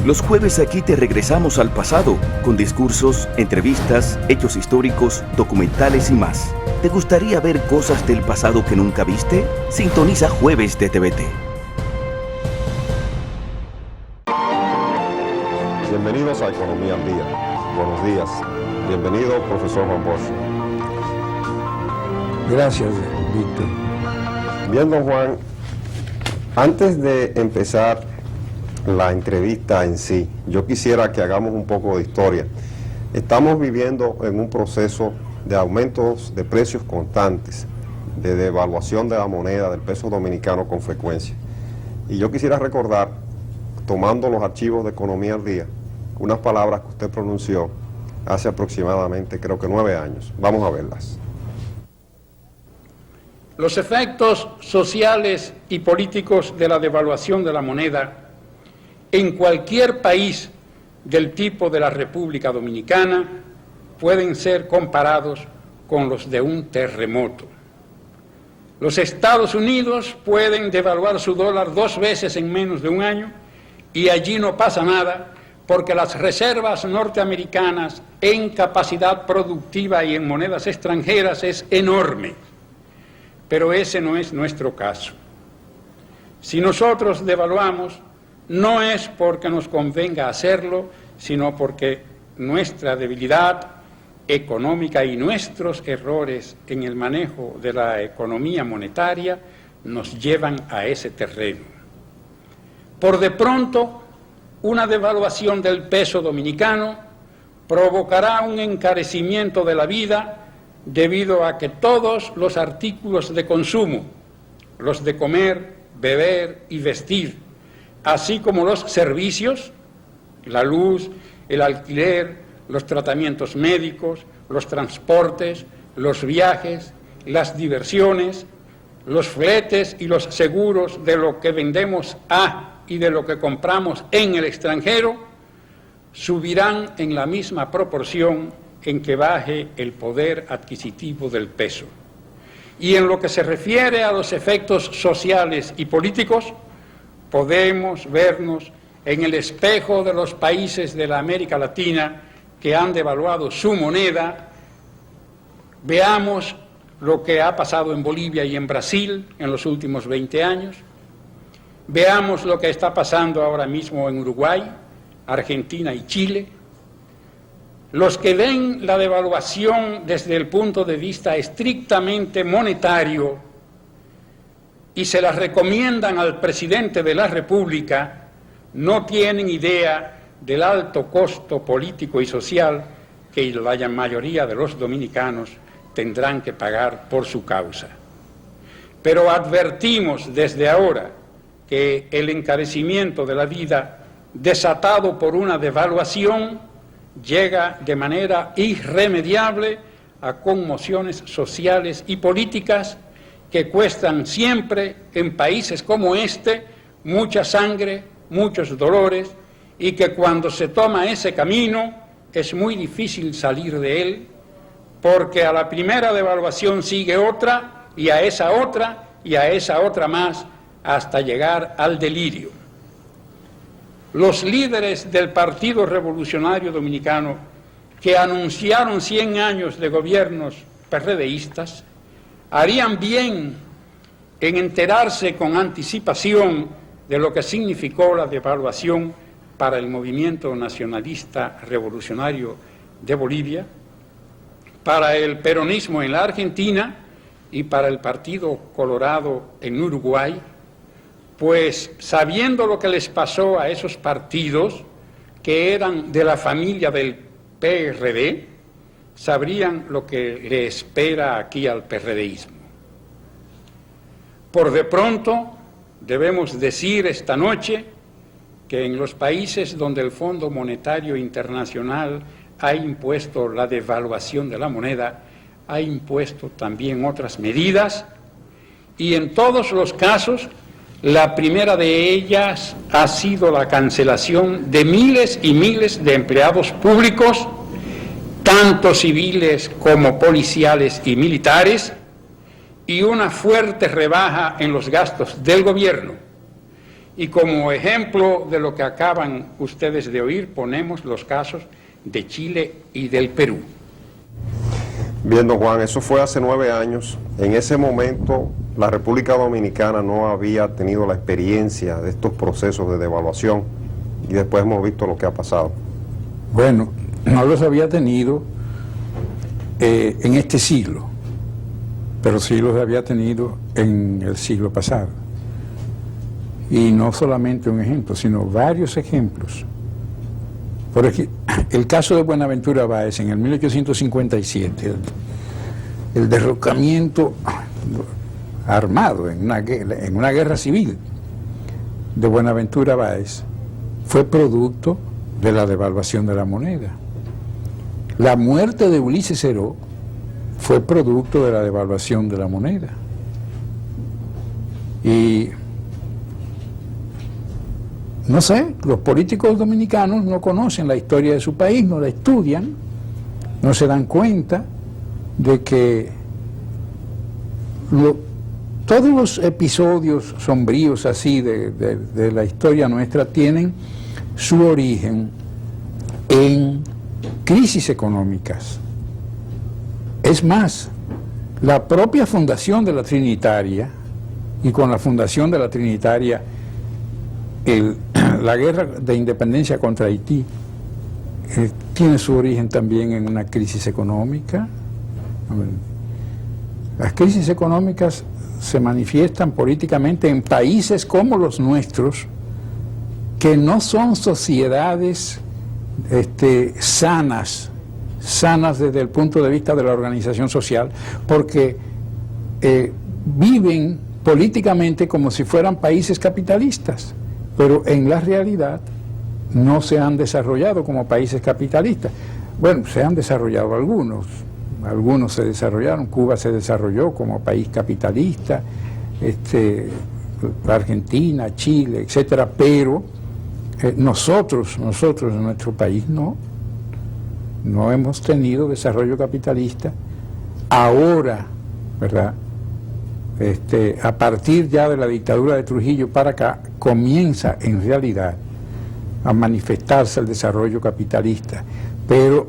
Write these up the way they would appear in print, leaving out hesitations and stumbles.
Los jueves aquí te regresamos al pasado, con discursos, entrevistas, hechos históricos, documentales y más. ¿Te gustaría ver cosas del pasado que nunca viste? Sintoniza Jueves de TVT. Bienvenidos a Economía al Día. Buenos días. Bienvenido, profesor Juan Bosch. Gracias, Víctor. Bien, don Juan, antes de empezar la entrevista en sí, yo quisiera que hagamos un poco de historia. Estamos viviendo en un proceso de aumentos de precios constantes, de devaluación de la moneda, del peso dominicano con frecuencia. Y yo quisiera recordar, tomando los archivos de Economía al Día, unas palabras que usted pronunció hace aproximadamente, creo que 9 años. Vamos a verlas. Los efectos sociales y políticos de la devaluación de la moneda en cualquier país del tipo de la República Dominicana pueden ser comparados con los de un terremoto. Los Estados Unidos pueden devaluar su dólar 2 veces en menos de un año y allí no pasa nada porque las reservas norteamericanas en capacidad productiva y en monedas extranjeras es enorme. Pero ese no es nuestro caso. Si nosotros devaluamos, no es porque nos convenga hacerlo, sino porque nuestra debilidad económica y nuestros errores en el manejo de la economía monetaria nos llevan a ese terreno. Por de pronto, una devaluación del peso dominicano provocará un encarecimiento de la vida debido a que todos los artículos de consumo, los de comer, beber y vestir, así como los servicios, la luz, el alquiler, los tratamientos médicos, los transportes, los viajes, las diversiones, los fletes y los seguros de lo que vendemos y de lo que compramos en el extranjero, subirán en la misma proporción en que baje el poder adquisitivo del peso. Y en lo que se refiere a los efectos sociales y políticos, podemos vernos en el espejo de los países de la América Latina que han devaluado su moneda. Veamos lo que ha pasado en Bolivia y en Brasil en los últimos 20 años. Veamos lo que está pasando ahora mismo en Uruguay, Argentina y Chile. Los que ven la devaluación desde el punto de vista estrictamente monetario y se las recomiendan al presidente de la República, no tienen idea del alto costo político y social que la mayoría de los dominicanos tendrán que pagar por su causa. Pero advertimos desde ahora que el encarecimiento de la vida desatado por una devaluación llega de manera irremediable a conmociones sociales y políticas que cuestan siempre en países como este mucha sangre, muchos dolores, y que cuando se toma ese camino es muy difícil salir de él, porque a la primera devaluación sigue otra, y a esa otra, y a esa otra más, hasta llegar al delirio. Los líderes del Partido Revolucionario Dominicano, que anunciaron 100 años de gobiernos PRDistas, harían bien en enterarse con anticipación de lo que significó la devaluación para el movimiento nacionalista revolucionario de Bolivia, para el peronismo en la Argentina y para el Partido Colorado en Uruguay, pues sabiendo lo que les pasó a esos partidos que eran de la familia del PRD, sabrían lo que le espera aquí al PRDismo. Por de pronto, debemos decir esta noche que en los países donde el Fondo Monetario Internacional ha impuesto la devaluación de la moneda, ha impuesto también otras medidas, y en todos los casos, la primera de ellas ha sido la cancelación de miles y miles de empleados públicos, tanto civiles como policiales y militares, y una fuerte rebaja en los gastos del gobierno. Y como ejemplo de lo que acaban ustedes de oír, ponemos los casos de Chile y del Perú. Bien, don Juan, eso fue hace 9 años. En ese momento, la República Dominicana no había tenido la experiencia de estos procesos de devaluación y después hemos visto lo que ha pasado. Bueno, no los había tenido en este siglo, pero sí los había tenido en el siglo pasado. Y no solamente un ejemplo, sino varios ejemplos. Por ejemplo, el caso de Buenaventura Báez en el 1857, el derrocamiento armado en una guerra civil de Buenaventura Báez fue producto de la devaluación de la moneda. La muerte de Ulises Heró fue producto de la devaluación de la moneda. Y no sé, los políticos dominicanos no conocen la historia de su país, no la estudian, no se dan cuenta de que todos los episodios sombríos así de la historia nuestra tienen su origen en crisis económicas. Es más, la propia fundación de la Trinitaria, y con la fundación de la Trinitaria, la guerra de independencia contra Haití tiene su origen también en una crisis económica. Las crisis económicas se manifiestan políticamente en países como los nuestros, que no son sociedades sanas desde el punto de vista de la organización social, porque viven políticamente como si fueran países capitalistas, pero en la realidad no se han desarrollado como países capitalistas. Bueno, se han desarrollado algunos se desarrollaron. Cuba se desarrolló como país capitalista, Argentina, Chile, etcétera, pero nosotros en nuestro país no hemos tenido desarrollo capitalista. Ahora, ¿verdad?, a partir ya de la dictadura de Trujillo para acá, comienza en realidad a manifestarse el desarrollo capitalista, pero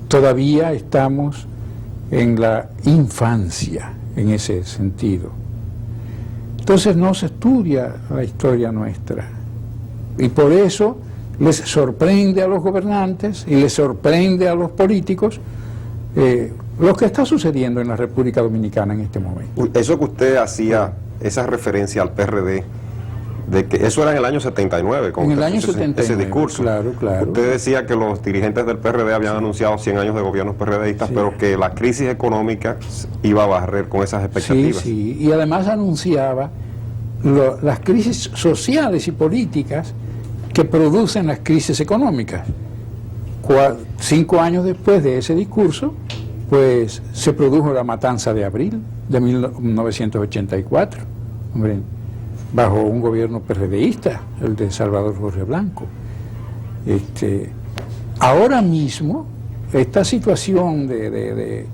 todavía estamos en la infancia en ese sentido. Entonces no se estudia la historia nuestra, y por eso les sorprende a los gobernantes y les sorprende a los políticos lo que está sucediendo en la República Dominicana en este momento. Eso que usted hacía, esa referencia al PRD, de que eso era en el año 79, con en el año 79, ese discurso. Claro. Usted decía que los dirigentes del PRD habían anunciado 100 años de gobiernos PRDistas, sí, pero que la crisis económica iba a barrer con esas expectativas. Sí, y además anunciaba las crisis sociales y políticas que producen las crisis económicas. 5 años después de ese discurso, pues se produjo la matanza de abril de 1984, hombre, bajo un gobierno PRDista, el de Salvador Jorge Blanco. Ahora mismo, esta situación de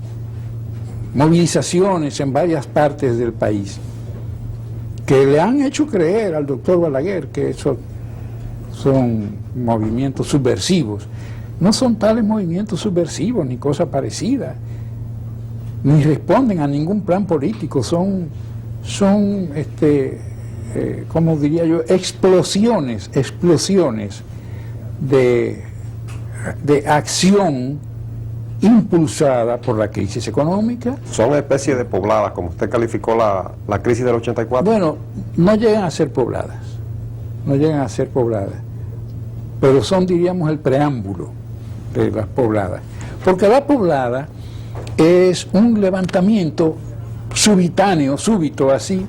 movilizaciones en varias partes del país, que le han hecho creer al doctor Balaguer que eso son movimientos subversivos, no son tales movimientos subversivos ni cosa parecida, ni responden a ningún plan político, son como diría yo, explosiones de acción impulsada por la crisis económica. Son una especie de pobladas, como usted calificó la crisis del 84. Bueno, no llegan a ser pobladas, pero son, diríamos, el preámbulo de las pobladas, porque la poblada es un levantamiento súbito así,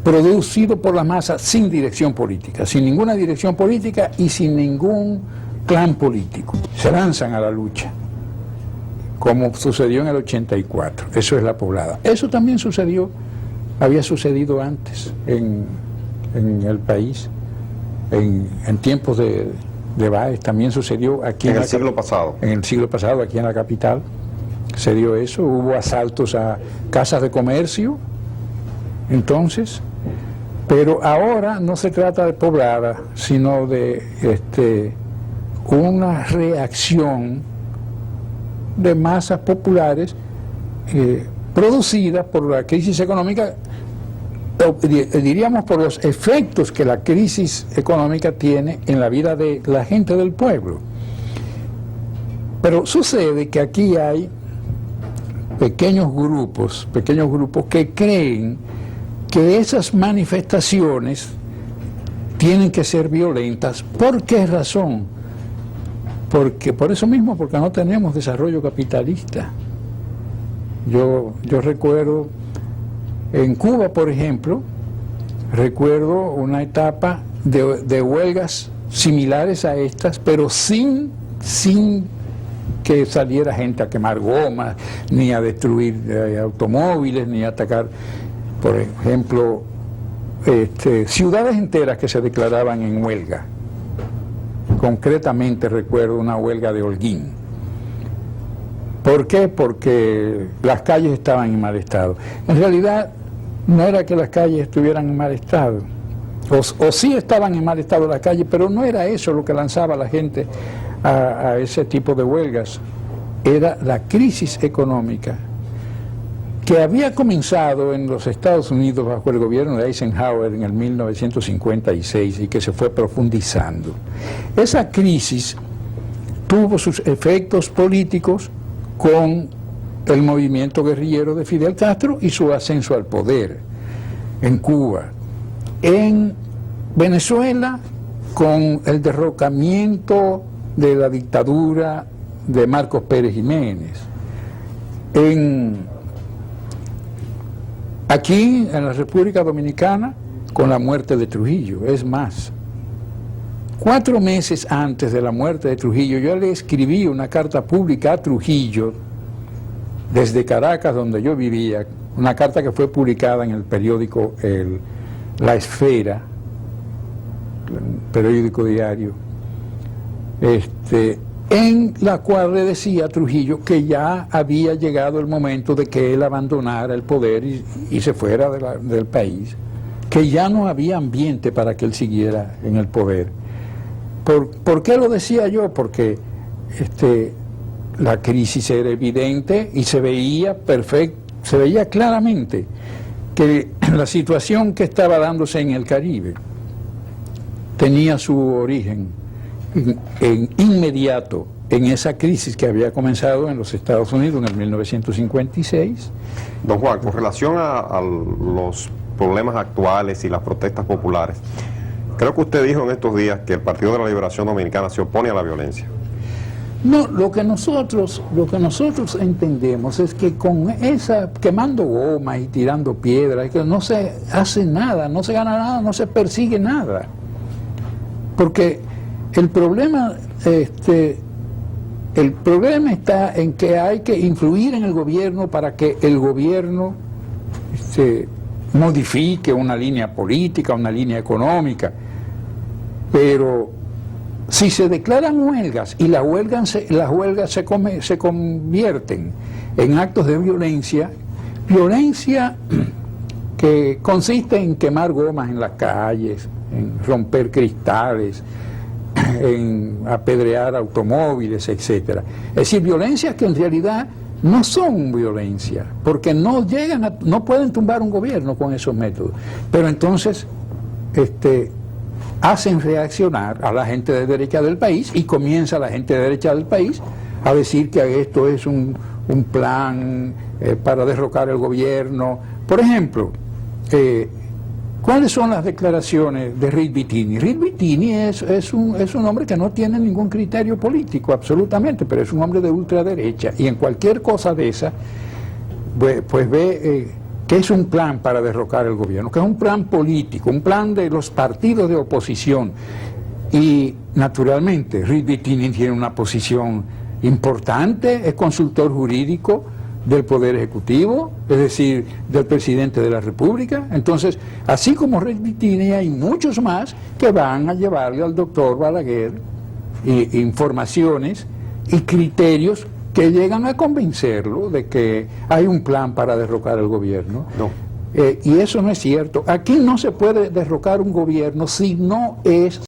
producido por la masa sin dirección política, sin ninguna dirección política y sin ningún clan político. Se lanzan a la lucha, como sucedió en el 84. Eso es la poblada. Eso también había sucedido antes en el país, en tiempos de Báez, también sucedió aquí en el siglo pasado. En el siglo pasado, aquí en la capital, se dio eso. Hubo asaltos a casas de comercio, Entonces, pero ahora no se trata de poblada, sino de una reacción de masas populares producida por la crisis económica, diríamos por los efectos que la crisis económica tiene en la vida de la gente del pueblo. Pero sucede que aquí hay pequeños grupos que creen que esas manifestaciones tienen que ser violentas. ¿Por qué razón? Porque por eso mismo, porque no tenemos desarrollo capitalista. Yo recuerdo en Cuba, por ejemplo, recuerdo una etapa de huelgas similares a estas, pero sin que saliera gente a quemar gomas, ni a destruir automóviles, ni a atacar, por ejemplo, ciudades enteras que se declaraban en huelga. Concretamente recuerdo una huelga de Holguín. ¿Por qué? Porque las calles estaban en mal estado. En realidad no era que las calles estuvieran en mal estado, o sí estaban en mal estado las calles, pero no era eso lo que lanzaba a la gente a ese tipo de huelgas. Era la crisis económica que había comenzado en los Estados Unidos bajo el gobierno de Eisenhower en el 1956 y que se fue profundizando. Esa crisis tuvo sus efectos políticos con el movimiento guerrillero de Fidel Castro y su ascenso al poder en Cuba. En Venezuela, con el derrocamiento de la dictadura de Marcos Pérez Jiménez. Aquí, en la República Dominicana, con la muerte de Trujillo. Es más, 4 meses antes de la muerte de Trujillo, yo le escribí una carta pública a Trujillo, desde Caracas, donde yo vivía, una carta que fue publicada en el periódico La Esfera, periódico diario, en la cual le decía a Trujillo que ya había llegado el momento de que él abandonara el poder y se fuera del país, que ya no había ambiente para que él siguiera en el poder. ¿Por qué lo decía yo? Porque la crisis era evidente y se veía claramente que la situación que estaba dándose en el Caribe tenía su origen inmediato en esa crisis que había comenzado en los Estados Unidos en el 1956. Don Juan, con relación a los problemas actuales y las protestas populares, creo que usted dijo en estos días que el Partido de la Liberación Dominicana se opone a la violencia. No, lo que nosotros entendemos es que con esa quemando gomas y tirando piedras, que no se hace nada, no se gana nada, no se persigue nada. Porque el problema está en que hay que influir en el gobierno para que el gobierno modifique una línea política, una línea económica. Pero si se declaran huelgas y las huelgas se convierten en actos de violencia que consiste en quemar gomas en las calles, en romper cristales, en apedrear automóviles, etcétera. Es decir, violencias que en realidad no son violencia, porque no pueden tumbar un gobierno con esos métodos. Pero entonces hacen reaccionar a la gente de derecha del país y comienza la gente de derecha del país a decir que esto es un plan para derrocar el gobierno. Por ejemplo, ¿cuáles son las declaraciones de Rick Beattini? Rick Beattini es un hombre que no tiene ningún criterio político, absolutamente, pero es un hombre de ultraderecha, y en cualquier cosa de esa, pues ve que es un plan para derrocar el gobierno, que es un plan político, un plan de los partidos de oposición. Y naturalmente Rick Beattini tiene una posición importante, es consultor jurídico del Poder Ejecutivo, es decir, del Presidente de la República. Entonces, así como Rick Beattini, hay muchos más que van a llevarle al doctor Balaguer informaciones y criterios que llegan a convencerlo de que hay un plan para derrocar el gobierno. No. Y eso no es cierto. Aquí no se puede derrocar un gobierno si no es